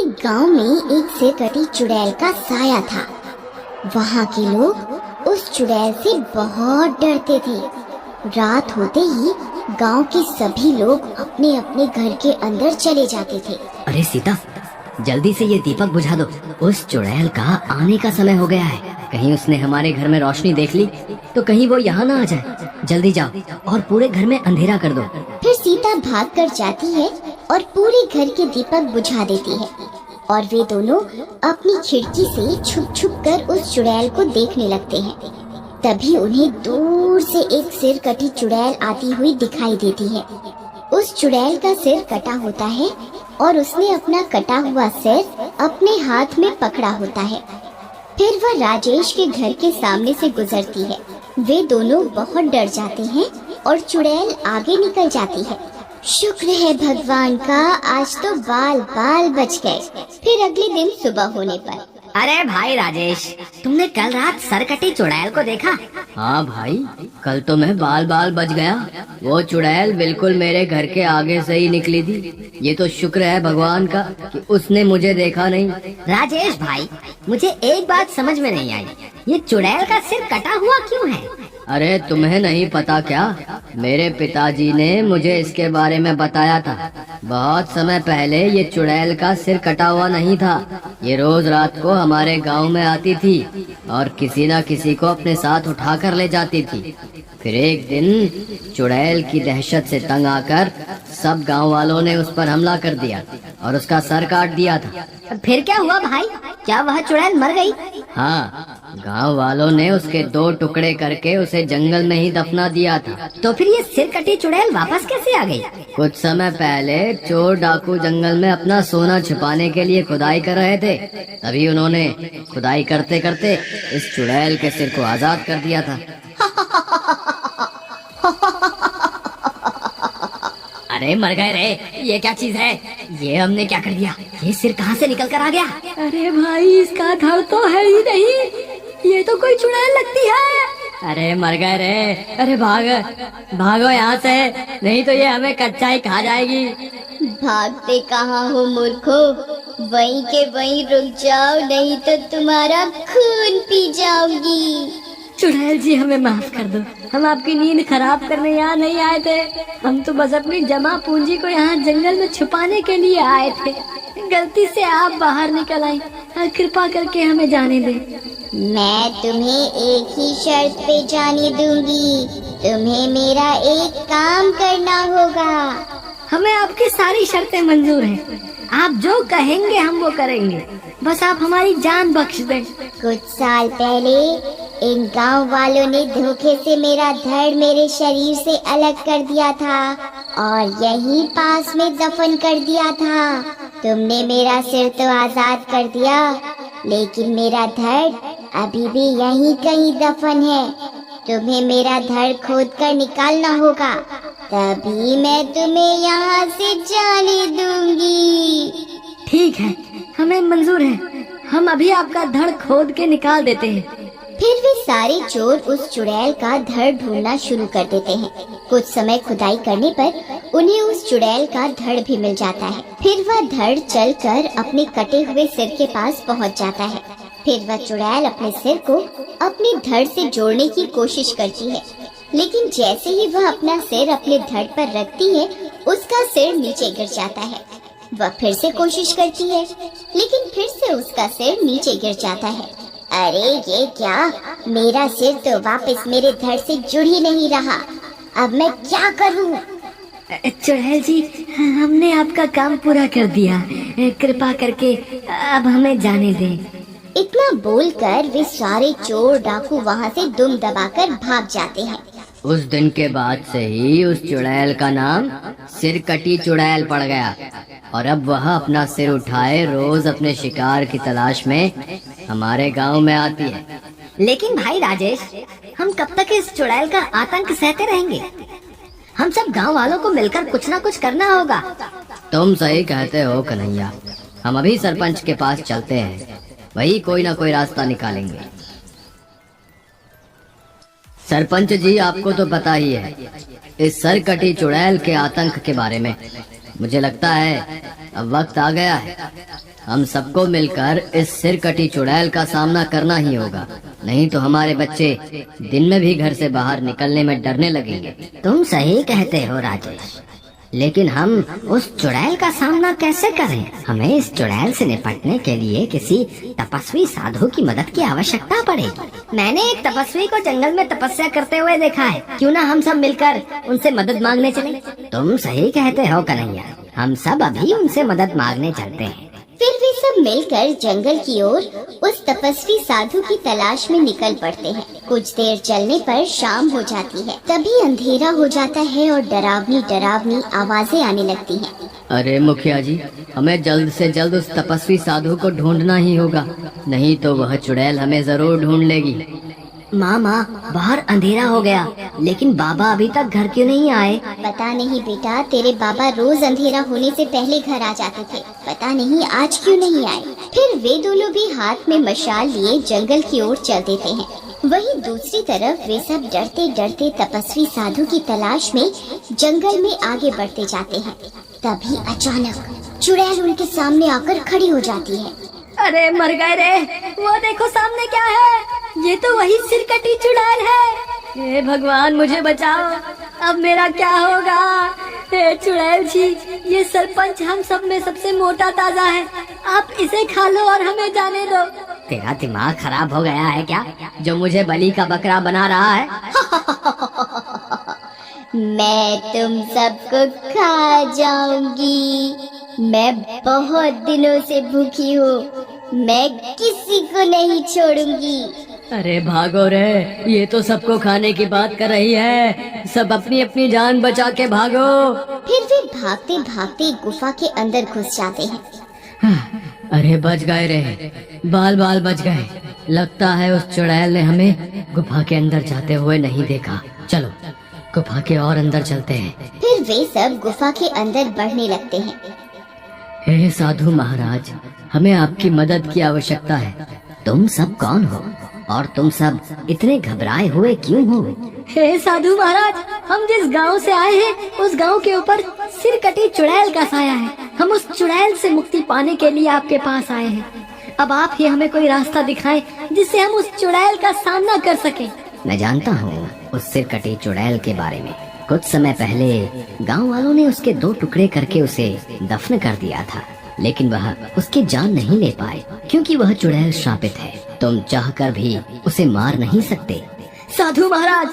एक गांव में एक सिरकटी चुड़ैल का साया था। वहाँ के लोग उस चुड़ैल से बहुत डरते थे। रात होते ही गांव के सभी लोग अपने अपने घर के अंदर चले जाते थे। अरे सीता, जल्दी से ये दीपक बुझा दो। उस चुड़ैल का आने का समय हो गया है। कहीं उसने हमारे घर में रोशनी देख ली तो कहीं वो यहाँ ना आ जाए। जल्दी जाओ और पूरे घर में अंधेरा कर दो। फिर सीता भाग कर जाती है और पूरे घर के दीपक बुझा देती है और वे दोनों अपनी खिड़की से छुप छुप कर उस चुड़ैल को देखने लगते हैं। तभी उन्हें दूर से एक सिर कटी चुड़ैल आती हुई दिखाई देती है। उस चुड़ैल का सिर कटा होता है और उसने अपना कटा हुआ सिर अपने हाथ में पकड़ा होता है। फिर वह राजेश के घर के सामने से गुजरती है। वे दोनों बहुत डर जाते हैं और चुड़ैल आगे निकल जाती है। शुक्र है भगवान का, आज तो बाल बाल बच गए। फिर अगले दिन सुबह होने पर, अरे भाई राजेश, तुमने कल रात सरकटी चुड़ैल को देखा? हाँ भाई, कल तो मैं बाल बाल बच गया। वो चुड़ैल बिल्कुल मेरे घर के आगे से ही निकली थी। ये तो शुक्र है भगवान का कि उसने मुझे देखा नहीं। राजेश भाई, मुझे एक बात समझ में नहीं आई, ये चुड़ैल का सिर कटा हुआ क्यों है? अरे तुम्हें नहीं पता क्या? मेरे पिताजी ने मुझे इसके बारे में बताया था। बहुत समय पहले ये चुड़ैल का सिर कटा हुआ नहीं था। ये रोज रात को हमारे गांव में आती थी और किसी न किसी को अपने साथ उठा कर ले जाती थी। फिर एक दिन चुड़ैल की दहशत से तंग आकर सब गांव वालों ने उस पर हमला कर दिया और उसका सर काट दिया था। फिर क्या हुआ भाई? क्या वह चुड़ैल मर गई? हाँ, गांव वालों ने उसके 2 टुकड़े करके उसे जंगल में ही दफना दिया था। तो फिर ये सिर कटी चुड़ैल वापस कैसे आ गई? कुछ समय पहले चोर डाकू जंगल में अपना सोना छुपाने के लिए खुदाई कर रहे थे। तभी उन्होंने खुदाई करते करते इस चुड़ैल के सिर को आजाद कर दिया था। अरे मर गए रे, ये क्या चीज है? ये हमने क्या कर दिया? ये सिर कहाँ से निकल कर आ गया? अरे भाई, इसका धड़ तो है ही नहीं, ये तो कोई चुड़ैल लगती है। अरे मर गए रे, अरे भागो यहाँ से, नहीं तो ये हमें कच्चा ही खा जाएगी। भागते कहाँ हो मूर्खो, वहीं के वहीं रुक जाओ, नहीं तो तुम्हारा खून पी जाऊंगी। चुड़ैल जी, हमें माफ कर दो, हम आपकी नींद खराब करने यहाँ नहीं आए थे। हम तो बस अपनी जमा पूंजी को यहाँ जंगल में छुपाने के लिए आए थे। गलती से आप बाहर निकल आई, कृपा करके हमें जाने दें। मैं तुम्हें एक ही शर्त पे जाने दूंगी, तुम्हें मेरा एक काम करना होगा। हमें आपकी सारी शर्तें मंजूर हैं, आप जो कहेंगे हम वो करेंगे, बस आप हमारी जान बख्श दें। कुछ साल पहले इन गांव वालों ने धोखे से मेरा धड़ मेरे शरीर से अलग कर दिया था और यहीं पास में दफन कर दिया था। तुमने मेरा सिर तो आजाद कर दिया, लेकिन मेरा धड़ अभी भी यहीं कहीं दफन है। तुम्हें मेरा धड़ खोद कर निकालना होगा, तभी मैं तुम्हें यहाँ से जाने दूंगी। ठीक है, हमें मंजूर है, हम अभी आपका धड़ खोद के निकाल देते हैं। फिर वे सारे चोर उस चुड़ैल का धड़ ढूंढना शुरू कर देते हैं। कुछ समय खुदाई करने पर उन्हें उस चुड़ैल का धड़ भी मिल जाता है। फिर वह धड़ चलकर अपने कटे हुए सिर के पास पहुंच जाता है। फिर वह चुड़ैल अपने सिर को अपने धड़ से जोड़ने की कोशिश करती है, लेकिन जैसे ही वह अपना सिर अपने धड़ पर रखती है, उसका सिर नीचे गिर जाता है। वह फिर से कोशिश करती है, लेकिन फिर से उसका सिर नीचे गिर जाता है। अरे ये क्या, मेरा सिर तो वापस मेरे धड़ से जुड़ ही नहीं रहा, अब मैं क्या करूं? चुड़ैल जी, हमने आपका काम पूरा कर दिया, कृपा करके अब हमें जाने दें। इतना बोलकर वे सारे चोर डाकू वहाँ से दुम दबाकर भाग जाते हैं। उस दिन के बाद से ही उस चुड़ैल का नाम सिर कटी चुड़ैल पड़ गया और अब वह अपना सिर उठाए रोज अपने शिकार की तलाश में हमारे गांव में आती है। लेकिन भाई राजेश, हम कब तक इस चुड़ैल का आतंक सहते रहेंगे? हम सब गांव वालों को मिलकर कुछ ना कुछ करना होगा। तुम सही कहते हो कन्हैया, हम अभी सरपंच के पास चलते हैं, वही कोई ना कोई रास्ता निकालेंगे। सरपंच जी, आपको तो पता ही है इस सरकटी चुड़ैल के आतंक के बारे में। मुझे लगता है अब वक्त आ गया है, हम सबको मिलकर इस सिरकटी चुड़ैल का सामना करना ही होगा, नहीं तो हमारे बच्चे दिन में भी घर से बाहर निकलने में डरने लगेंगे। तुम सही कहते हो राजेश, लेकिन हम उस चुड़ैल का सामना कैसे करें? हमें इस चुड़ैल से निपटने के लिए किसी तपस्वी साधु की मदद की आवश्यकता पड़ेगी। मैंने एक तपस्वी को जंगल में तपस्या करते हुए देखा है, क्यों ना हम सब मिलकर उनसे मदद मांगने चले? तुम सही कहते हो कन्हैया, हम सब अभी उनसे मदद मांगने चलते हैं। फिर वे सब मिलकर जंगल की ओर उस तपस्वी साधु की तलाश में निकल पड़ते हैं। कुछ देर चलने पर शाम हो जाती है। तभी अंधेरा हो जाता है और डरावनी डरावनी आवाजें आने लगती हैं। अरे मुखिया जी, हमें जल्द से जल्द उस तपस्वी साधु को ढूंढना ही होगा, नहीं तो वह चुड़ैल हमें जरूर ढूंढ लेगी। माँ बाहर अंधेरा हो गया, लेकिन बाबा अभी तक घर क्यों नहीं आए? पता नहीं बेटा, तेरे बाबा रोज अंधेरा होने से पहले घर आ जाते थे, पता नहीं आज क्यों नहीं आए। फिर वे दोनों भी हाथ में मशाल लिए जंगल की ओर चल देते हैं। वहीं दूसरी तरफ वे सब डरते डरते तपस्वी साधु की तलाश में जंगल में आगे बढ़ते जाते हैं। तभी अचानक चुड़ैल उनके सामने आकर खड़ी हो जाती है। अरे मर गए रे, वो देखो सामने क्या है, ये तो वही सिरकटी चुड़ैल है। हे भगवान मुझे बचाओ, अब मेरा क्या होगा? हे चुड़ैल जी, ये सरपंच हम सब में सबसे मोटा ताजा है, आप इसे खा लो और हमें जाने दो। तेरा दिमाग खराब हो गया है क्या, जो मुझे बलि का बकरा बना रहा है? मैं तुम सबको खा जाऊंगी। मैं बहुत दिनों से भूखी हूँ, मैं किसी को नहीं छोड़ूंगी। अरे भागो रे, ये तो सबको खाने की बात कर रही है, सब अपनी अपनी जान बचा के भागो। फिर वे भागते भागते गुफा के अंदर घुस जाते हैं। अरे बच गए रे, बाल बाल बच गए। लगता है उस चुड़ैल ने हमें गुफा के अंदर जाते हुए नहीं देखा। चलो गुफा के और अंदर चलते हैं। फिर वे सब गुफा के अंदर बढ़ने लगते हैं। हे साधु महाराज, हमें आपकी मदद की आवश्यकता है। तुम सब कौन हो और तुम सब इतने घबराए हुए क्यों हो? हे साधु महाराज, हम जिस गांव से आए हैं उस गांव के ऊपर सिरकटी चुड़ैल का साया है। हम उस चुड़ैल से मुक्ति पाने के लिए आपके पास आए हैं। अब आप ही हमें कोई रास्ता दिखाएं जिससे हम उस चुड़ैल का सामना कर सकें। मैं जानता हूँ उस सिरकटी चुड़ैल के बारे में। कुछ समय पहले गांव वालों ने उसके 2 टुकड़े करके उसे दफन कर दिया था, लेकिन वह उसकी जान नहीं ले पाए क्योंकि वह चुड़ैल श्रापित है। तुम चाहकर भी उसे मार नहीं सकते। साधु महाराज,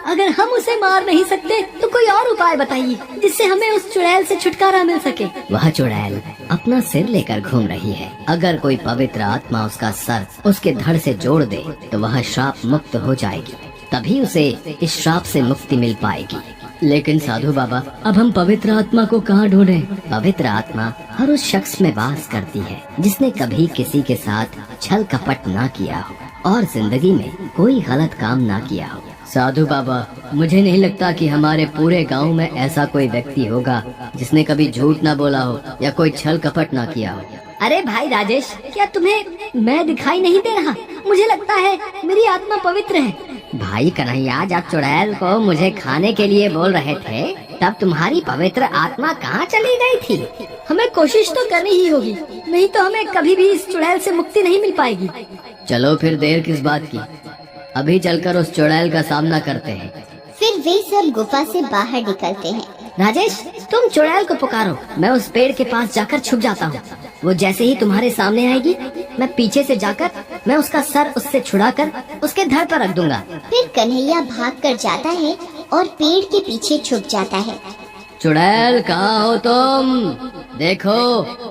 अगर हम उसे मार नहीं सकते तो कोई और उपाय बताइए जिससे हमें उस चुड़ैल से छुटकारा मिल सके। वह चुड़ैल अपना सिर लेकर घूम रही है। अगर कोई पवित्र आत्मा उसका सर उसके धड़ से जोड़ दे तो वह श्राप मुक्त हो जाएगी, तभी उसे इस श्राप से मुक्ति मिल पाएगी। लेकिन साधु बाबा, अब हम पवित्र आत्मा को कहाँ ढूंढें? पवित्र आत्मा हर उस शख्स में वास करती है जिसने कभी किसी के साथ छल कपट ना किया हो और जिंदगी में कोई गलत काम ना किया हो। साधु बाबा, मुझे नहीं लगता कि हमारे पूरे गांव में ऐसा कोई व्यक्ति होगा जिसने कभी झूठ ना बोला हो या कोई छल कपट ना किया हो। अरे भाई राजेश, क्या तुम्हें मैं दिखाई नहीं दे रहा? मुझे लगता है मेरी आत्मा पवित्र है। भाई कन्हैया, जब चुड़ैल को मुझे खाने के लिए बोल रहे थे तब तुम्हारी पवित्र आत्मा कहाँ चली गई थी? हमें कोशिश तो करनी ही होगी, नहीं तो हमें कभी भी इस चुड़ैल से मुक्ति नहीं मिल पाएगी। चलो फिर देर किस बात की, अभी चलकर उस चुड़ैल का सामना करते हैं। फिर वे सब गुफा से बाहर निकलते हैं। राजेश, तुम चुड़ैल को पुकारो, मैं उस पेड़ के पास जाकर छुप जाता हूँ। वो जैसे ही तुम्हारे सामने आएगी, मैं पीछे से जाकर मैं उसका सर उससे छुड़ाकर उसके धड़ पर रख दूंगा। फिर कन्हैया भागकर जाता है और पेड़ के पीछे छुप जाता है। चुड़ैल, कहाँ हो तुम? देखो,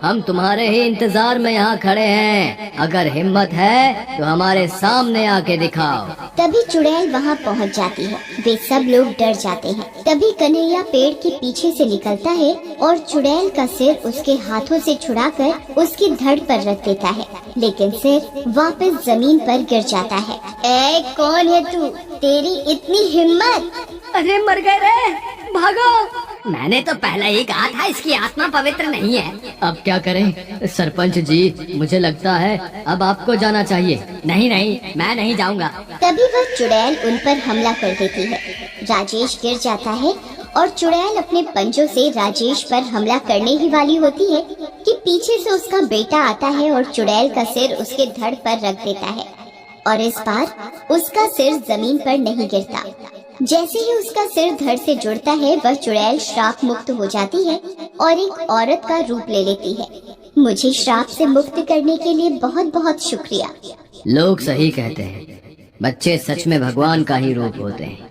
हम तुम्हारे ही इंतजार में यहाँ खड़े हैं। अगर हिम्मत है तो हमारे सामने आके दिखाओ। तभी चुड़ैल वहाँ पहुँच जाती है। वे सब लोग डर जाते हैं। तभी कन्हैया पेड़ के पीछे से निकलता है और चुड़ैल का सिर उसके हाथों से छुड़ाकर उसकी धड़ पर रख देता है, लेकिन सिर वापस जमीन पर गिर जाता है। ए, कौन है तू? तेरी इतनी हिम्मत? अरे मर गए रे, भागो। मैंने तो पहले ही कहा था इसकी आत्मा पवित्र नहीं है। अब क्या करें? सरपंच जी, मुझे लगता है अब आपको जाना चाहिए। नहीं नहीं, मैं नहीं जाऊंगा। तभी वह चुड़ैल उन पर हमला कर देती है। राजेश गिर जाता है और चुड़ैल अपने पंजों से राजेश पर हमला करने ही वाली होती है कि पीछे से उसका बेटा आता है और चुड़ैल का सिर उसके धड़ पर रख देता है और इस बार उसका सिर जमीन पर नहीं गिरता। जैसे ही उसका सिर धड़ से जुड़ता है वह चुड़ैल श्राप मुक्त हो जाती है और एक औरत का रूप ले लेती है। मुझे श्राप से मुक्त करने के लिए बहुत बहुत शुक्रिया। लोग सही कहते हैं, बच्चे सच में भगवान का ही रूप होते हैं।